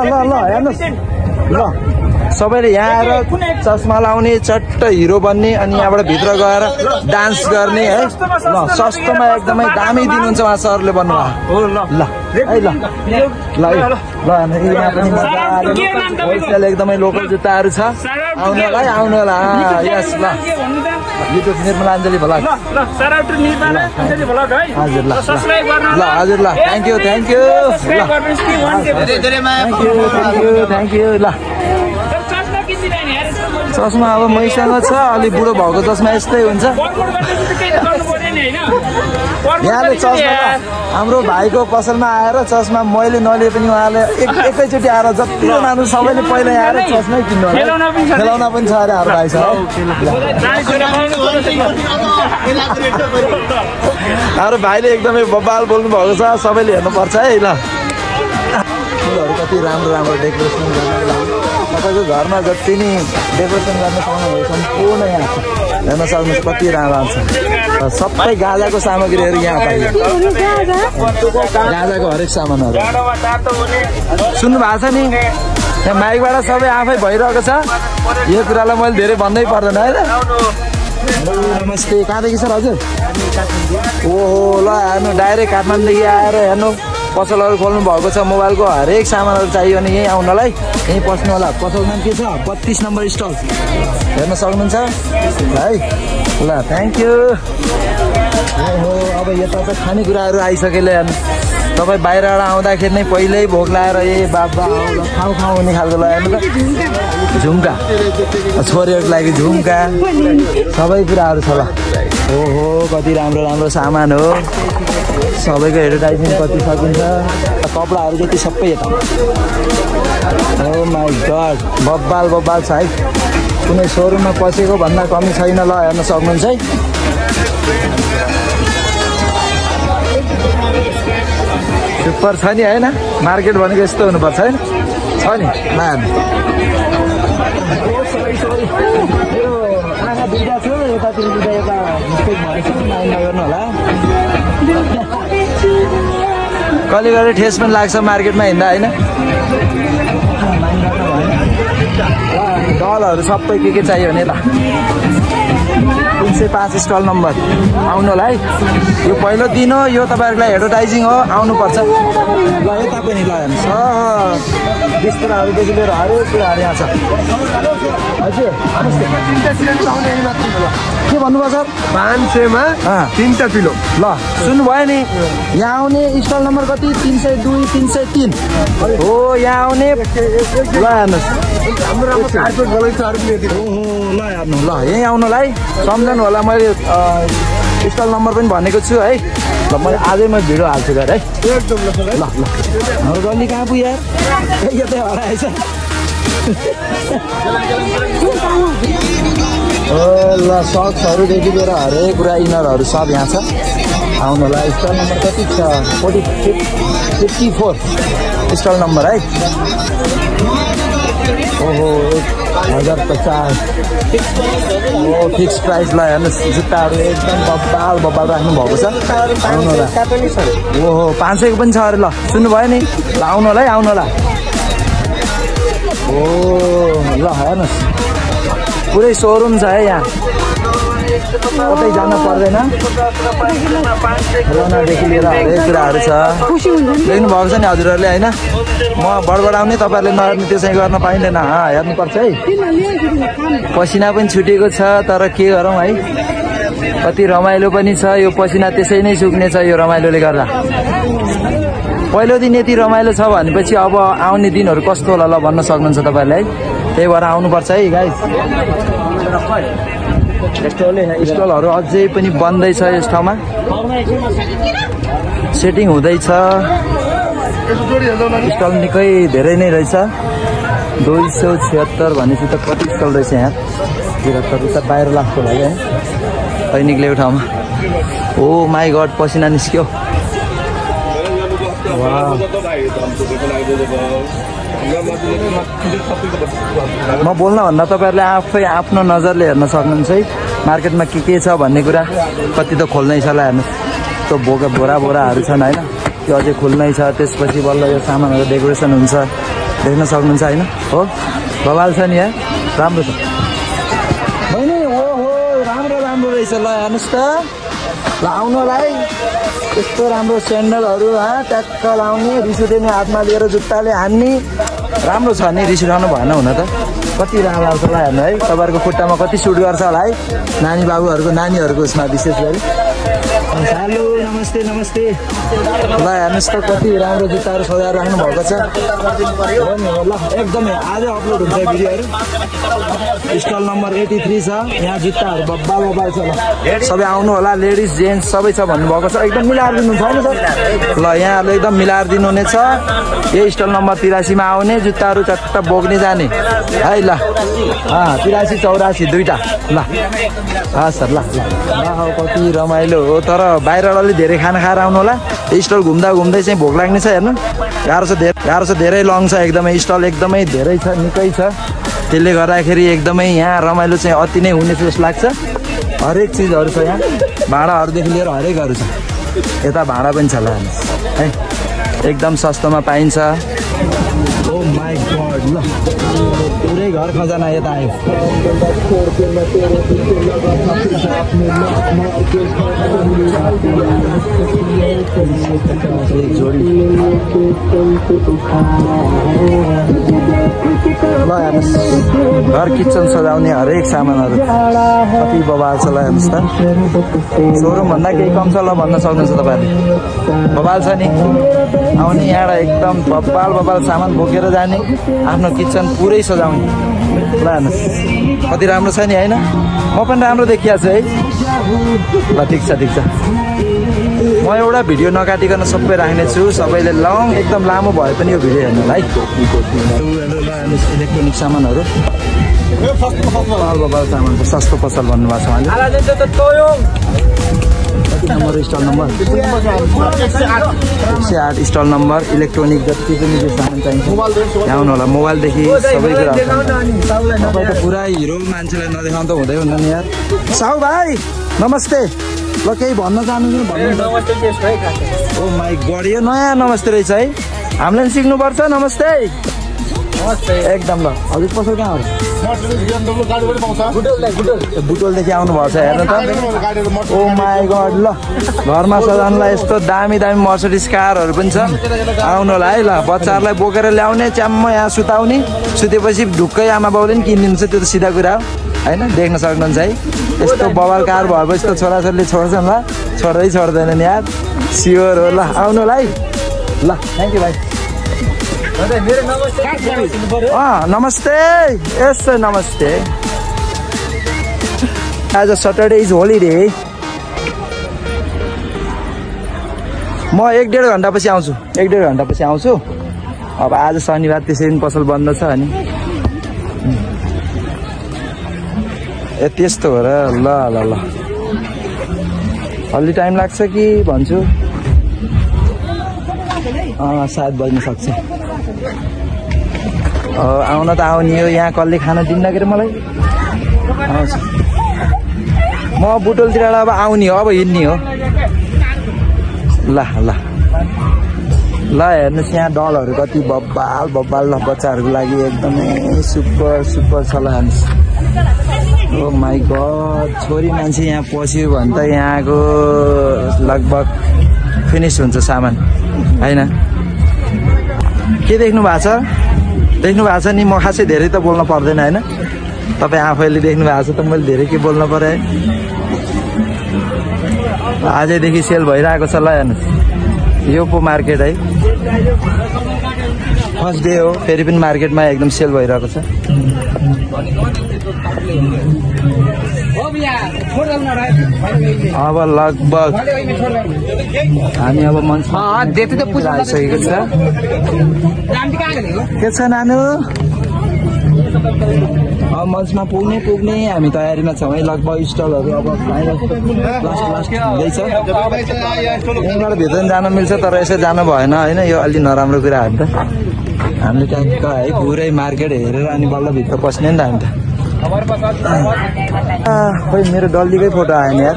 ल हेर्नुहोस् ल सबैले यहाँ आएर चस्मा लाउने चट्ट हिरो बन्ने अनि यहाँबाट भित्र गएर डान्स गर्ने है ल सस्तोमा एकदमै दामी दिनुहुन्छ उहाँ सरले भन्नुभयो ल है ल यहाँ पनि होलसेल एकदमै लोकल जुत्ताहरू छ आउनु होला यस ल युट्युब निर्मला अञ्जली भ्लग हजुर ल हजुर ल थ्याङ्क यू थ्याङ्क यू ल चस्मा अब मैसँग छ अलि बुढो भएको चस्मा यस्तै हुन्छ यहाँले चस्मा हाम्रो भाइको पसलमा आएर चस्मा मैले नलिए पनि उहाँले एकैचोटि आएर जति लानु सबैले पहिला आएर चस्मै किन्नु खेलाउन पनि छ अरे हाम्रो भाइ छ हाम्रो भाइले एकदमै बब्बाल बोल्नु भएको छ सबैले हेर्नुपर्छ है ल फुलहरू कति राम्रो डेकोरेसन गर्नको लागि तपाईँको घरमा जति नि डेकोरेसन गर्न पाउनुहुन्छ सम्पूर्ण यहाँ छ हेर्न सक्नुहुन्छ कति राम्रो छ सबै गाजाको सामग्रीहरू यहाँ पाइन्छ गाजाको हरेक सामानहरू सुन्नु भएको छ नि यहाँ माइकबाट सबै आफै भइरहेको छ यो कुरालाई मैले धेरै भन्नै पर्दैन है नमस्ते कहाँदेखि सर हजुर ओहो ल हेर्नु डाइरेक्ट काठमाडौँदेखि आएर हेर्नु पसलहरू खोल्नु भएको छ मोबाइलको हरेक सामानहरू चाहियो भने यहीँ आउनलाई यहीँ पस्नु होला पसल नाम के छ 32 नम्बर स्टल हेर्न सक्नुहुन्छ है ल थ्याङ्क यू ओहो अब यता त खानेकुराहरू आइसकेले तपाईँ बाहिरबाट आउँदाखेरि नै पहिल्यै भोक लगाएर बाबा खाउँ हुने खालको लगाएर त झुम्का छोरीहरूको लागि झुम्का सबै कुराहरू छ ल ओहो कति राम्रो सामान हो सबैको एडभर्टाइजमेन्ट कति सकिन्छ कपडाहरू जति सबै यता ओ माई गड बब्बाल छ है कुनै सोरुममा पसेको भन्दा कमी छैन ल हेर्न सक्नुहुन्छ है सुपर छ नि होइन मार्केट भनेको यस्तो हुनुपर्छ है छ नि आँखा दुईवटा छ यतातिर दुईवटा नगर्नु होला कहिले ठेस पनि लाग्छ मार्केटमा हिँड्दा होइन डलहरू सबै के चाहियो भने ल 305 स्टल नम्बर आउनु होला है यो पहिलो दिन हो यो तपाईँहरूलाई एडभर्टाइजिङ हो आउनुपर्छ ल यता पनि ल हेर्नुहोस् बिस्कुटहरूदेखि लिएर हरेक कुराहरू यहाँ छ हजुर के भन्नुभयो सर 500मा 3टा किलो ल सुन्नुभयो नि यहाँ आउने स्टल नम्बर कति 302 303 हो यहाँ आउने ल हेर्नुहोस् ल हेर्नु ल यहीँ आउनुलाई सम्झनु होला मैले स्टल नम्बर पनि भनेको छु है ल मैले आजै म भिडियो हाल्छु गएर है ल हाम्रो गल्ली कहाँ पुग्यो यार यतै हराएछ ल सक्सहरूदेखि लिएर हरेक कुरा इनरहरू सब यहाँ छ आउनुलाई स्टल नम्बर कति छ 54 स्टल नम्बर है ओहो 1050 ओ फिक्स प्राइस ल हेर्नुहोस् जुत्ताहरू एकदम बब्बाल राख्नु भएको छ आउनु होला ओहो 500 को पनि छ अरे ल सुन्नुभयो नि ल आउनु होला है आउनु होला ओ ल हेर्नुहोस् पुरै सोरुम छ है यहाँ कतै जान पर्दैन खेलौनादेखि लिएर हरेक कुराहरू छ देख्नु भएको छ नि हजुरहरूले होइन म बडबड आउने तपाईँहरूले नहेर्ने त्यसै गर्न पाइँदैन हेर्नुपर्छ है पसिना पनि छुटेको छ तर के गरौँ है कति रमाइलो पनि छ यो पसिना त्यसै नै सुक्ने छ यो रमाइलोले गर्दा पहिलो दिन यति रमाइलो छ भनेपछि अब आउने दिनहरू कस्तो होला ल भन्न सक्नुहुन्छ तपाईँहरूले है त्यही भएर आउनुपर्छ है गाइस स्टलहरू अझै पनि बन्दैछ यस ठाउँमा सेटिङ हुँदैछ स्टल निकै धेरै नै रहेछ 276 भनेपछि त कति स्टल रहेछ यहाँ 73 त बाहिर लाग्छ होला क्या खै निक्लेको ठाउँमा ओ माई गड पसिना निस्क्यो म बोल्न भन्दा तपाईँहरूले आफै आफ्नो नजरले हेर्न सक्नुहुन्छ है मार्केटमा के छ भन्ने कुरा कति त खोल्नै छ होला हेर्नुहोस् त्यो बोराहरू छन् होइन त्यो अझै खुल्नै छ। त्यसपछि बल्ल यो सामानहरू डेकोरेसन हुन्छ, देख्न सक्नुहुन्छ होइन। हो बवाल छ नि यहाँ, राम्रो छ बहिनी। ओहो राम्रो राम्रो रहेछ। ल हेर्नुहोस् त, ल आउनु होला है। यस्तो राम्रो स्यान्डलहरू ट्याक्क लाउने, रिस उठ्ने हातमा लिएर जुत्ताले हान्ने, राम्रो छ नि। रिस उठाउनु भएन हुन त। कति राम्रो आउँछ ल हेर्नु है। तपाईँहरूको खुट्टामा कति सुट गर्छ होला है, नानी बाबुहरूको नानीहरूको उसमा विशेष गरी। हेलो नमस्ते नमस्ते। ल हेर्नुहोस् त कति राम्रो जुत्ताहरू सजाएर राख्नु भएको छ। ल एकदमै आजै अपलोड हुन्छ भिडियोहरू। स्टल नम्बर 83 छ। यहाँ जुत्ताहरू बब्बाल बब्बाल छ। ल सबै आउनु होला, लेडिज जेन्ट्स सबै छ भन्नुभएको छ। एकदम मिलाएर दिनुहुन्छ होइन सर? ल यहाँहरूले एकदम मिलाएर दिनुहुनेछ। यही स्टल नम्बर 83 मा आउने, जुत्ताहरू चट्ट बोक्ने जाने है। ल 83 84 दुईवटा। ल हस् सर। ल कति रमाइलो हो। तर बाहिरवालाले धेरै खाना खाएर आउनु होला। स्टल घुम्दा घुम्दै चाहिँ भोक लाग्ने छ। हेर्नु गाह्रो छ, धेरै लङ छ एकदमै। स्टल एकदमै धेरै छ, निकै छ। त्यसले गर्दाखेरि एकदमै यहाँ रमाइलो चाहिँ अति नै हुने जस्तो लाग्छ। हरेक चिजहरू छ यहाँ, भाँडाहरूदेखि लिएर हरेकहरू छ। यता भाँडा पनि छ ल है, एकदम सस्तोमा पाइन्छ। ओ माई गड। ल पुरै घर खजाना यता आयो। ल हेर्नुहोस्, घर किचन सजाउने हरेक सामानहरू कति बबाल छ। ल हेर्नुहोस् त, सोरुम भन्दा केही कम छ। ल भन्न सक्नुहुन्छ तपाईँहरूले, बबाल छ नि। आउने यहाँबाट एकदम बब्बाल बब्बाल सामान बोकेर जाने, आफ्नो किचन पुरै सजाउने। ल हेर्नुहोस् कति राम्रो छ नि होइन। म पनि राम्रो देखिया छु है। ल ठिक छ ठिक छ। म एउटा भिडियो नकाटिकन सबै राख्नेछु। सबैले लङ एकदम लामो भए पनि यो भिडियो हेर्नुलाई है। इलेक्ट्रोनिक सामानहरू बबाल सामान छ। सस्तो पसल भन्नुभएको छ उहाँले। Number stall number 108 stall number. Electronic जति पनि जो सामान चाहिन्छ आउनु होला। मोबाइलदेखि सबै कुरा। तपाईँ त पुरा हिरो मान्छेलाई नदेखाउनु त हुँदै हुँदैन यार। साहु भाइ नमस्ते। ल केही भन्न चाहनुहुन्छ भन्नु। ओ माई गड, यो नयाँ नमस्ते रहेछ है। हामीले सिक्नुपर्छ नमस्ते। एकदम। ल हजुर पसल कहाँ हो? बुटोलदेखि आउनु भएको छ हेर्नु त। ओ माई गड। ल घरमा सजाउनुलाई यस्तो दामी दामी मर्सिडिज कारहरू पनि छ। आउनु होला है। ल बच्चाहरूलाई बोकेर ल्याउने, च्याम्म यहाँ सुताउने, सुतेपछि ढुक्कै आमा बाउले पनि किनिदिन्छ। त्यो त सिधा कुरा हो होइन। देख्न सक्नुहुन्छ है। यस्तो बवाल कार भएपछि त छोराछोरीले छोड्छन्। ल छोड्दैनन् यार, स्योर हो। ल आउनु होला है। ल थ्याङ्क यू भाइ। नमस्ते। यस नमस्ते। आज सटरडे इज होलिडे। म 1-1.5 घन्टापछि आउँछु। 1-1.5 घन्टापछि आउँछु। अब आज शनिबार त्यसै पनि पसल बन्द छ अनि त्यस्तो हो र। ल ल ल अलि टाइम लाग्छ कि भन्छु। सायद बज्न सक्छ। आउन त आउने हो। यहाँ कसले खाना दिन्न के मलाई। आउँछ म बुटोलतिर अब आउने हो, अब हिँड्ने हो। ल ल ल हेर्नुहोस् यहाँ डलहरू कति बब्बाल बब्बाल। ल बच्चाहरूको लागि एकदमै सुपर सुपर छ। ल हेर्नुहोस्। ओ माई गड, छोरी मान्छे यहाँ पस्यो भने त यहाँको लगभग फिनिस हुन्छ सामान होइन। के देख्नु भएको छ? देख्नु भएको छ नि। म खासै धेरै त बोल्न पर्दैन होइन। तपाईँ आफैले देख्नु भएको छ त मैले धेरै के बोल्न पऱ्यो है। आजैदेखि सेल भइरहेको छ। ल हेर्नुहोस् यो पो मार्केट है। फर्स्ट डे हो, फेरि पनि मार्केटमा एकदम सेल भइरहेको छ। अब लगभग हामी अब मञ्चमा आइसकेको छ। के छ नानु? अब मञ्चमा पुग्ने हामी तयारीमा छौँ है। लगभग स्टलहरू अब लास्ट हुँदैछ। यहाँबाट भित्र जान मिल्छ तर यसो जानु भएन होइन। यो अलि नराम्रो कुरा हो नि त। हामीले ट्याक्क है पुरै मार्केट हेरेर अनि बल्ल भित्र पस्ने नि त हामी त। खोइ मेरो डल्लीकै फोटो आयो नि यार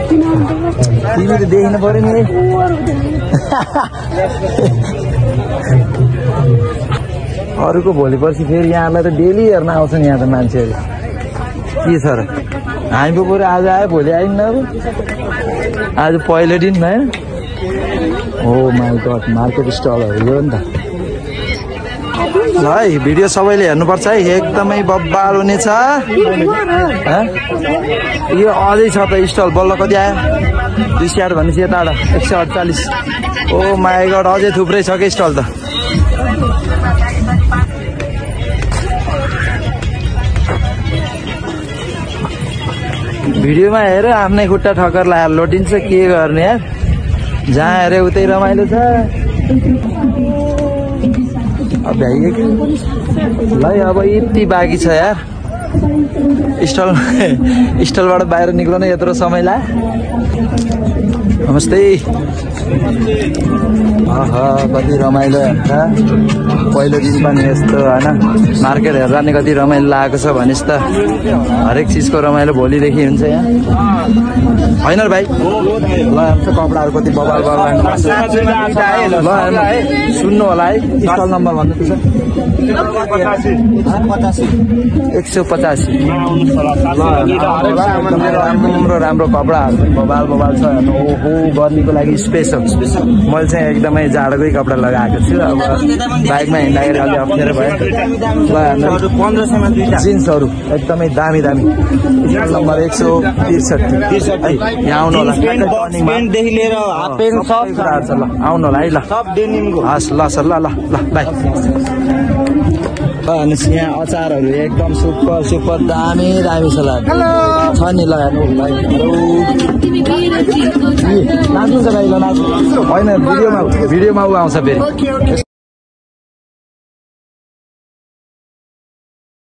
तिमी त देखिनु पर्यो नि अरूको भोलि पर्सि फेरि यहाँलाई त डेली हेर्न आउँछन् यहाँ त मान्छेहरू के छ र हामी पो बरु आज आयो भोलि आइन्न अब आज पहिलो दिन होइन ओ माई गड मार्केट स्टलहरू यो नि त ल है भिडियो सबैले हेर्नुपर्छ है एकदमै बब्बाल हुनेछ यो अझै छ त स्टल बल्ल कति आयो 208 भनेपछि यताबाट 148 ओ माई गड अझै थुप्रै छ कि स्टल त भिडियोमा हेर आफ्नै खुट्टा ठक्कर लगाएर लोटिन्छ के गर्ने यार जहाँ हेऱ्यो उतै रमाइलो छ अब भ्याइयो कि ल अब यति बाँकी छ यार स्टलबाट बाहिर निक्लन यत्रो समय लाग्यो नमस्ते कति रमाइलो हेर्छ पहिलो दिन पनि यस्तो होइन मार्केट हेरेर नि कति रमाइलो लागेको छ भनेस् त हरेक चिजको रमाइलो भोलिदेखि हुन्छ यहाँ होइन भाइ ल कपडाहरू कति बबाल बबाल ल सुन्नु होला है स्टल नम्बर भन्नु छ 185 राम्रो कपडाहरू बबाल बबाल छ ओहो गर्मीको लागि स्पेसल मैले चाहिँ एकदमै जाडोकै कपडा लगाएको छु अब बाइकमा हिँड्दाखेरि अलि अप्ठ्यारो भयो ल जिन्सहरू एकदमै दामी दामी नम्बर 163 यहाँ आउनु होला पेन्टदेखि लिएर हाफ पेन्ट सब छ ल आउनु होला है ल सब डेनिमको हस् ल सर ल ल ल बाई यहाँ अचारहरू एकदम सुपर सुपर दामी दामी छ ल छ नि ल हेर्नु नाच्नु छ भाइ ल नाच्नु होइन भिडियोमा ऊ आउँछ फेरि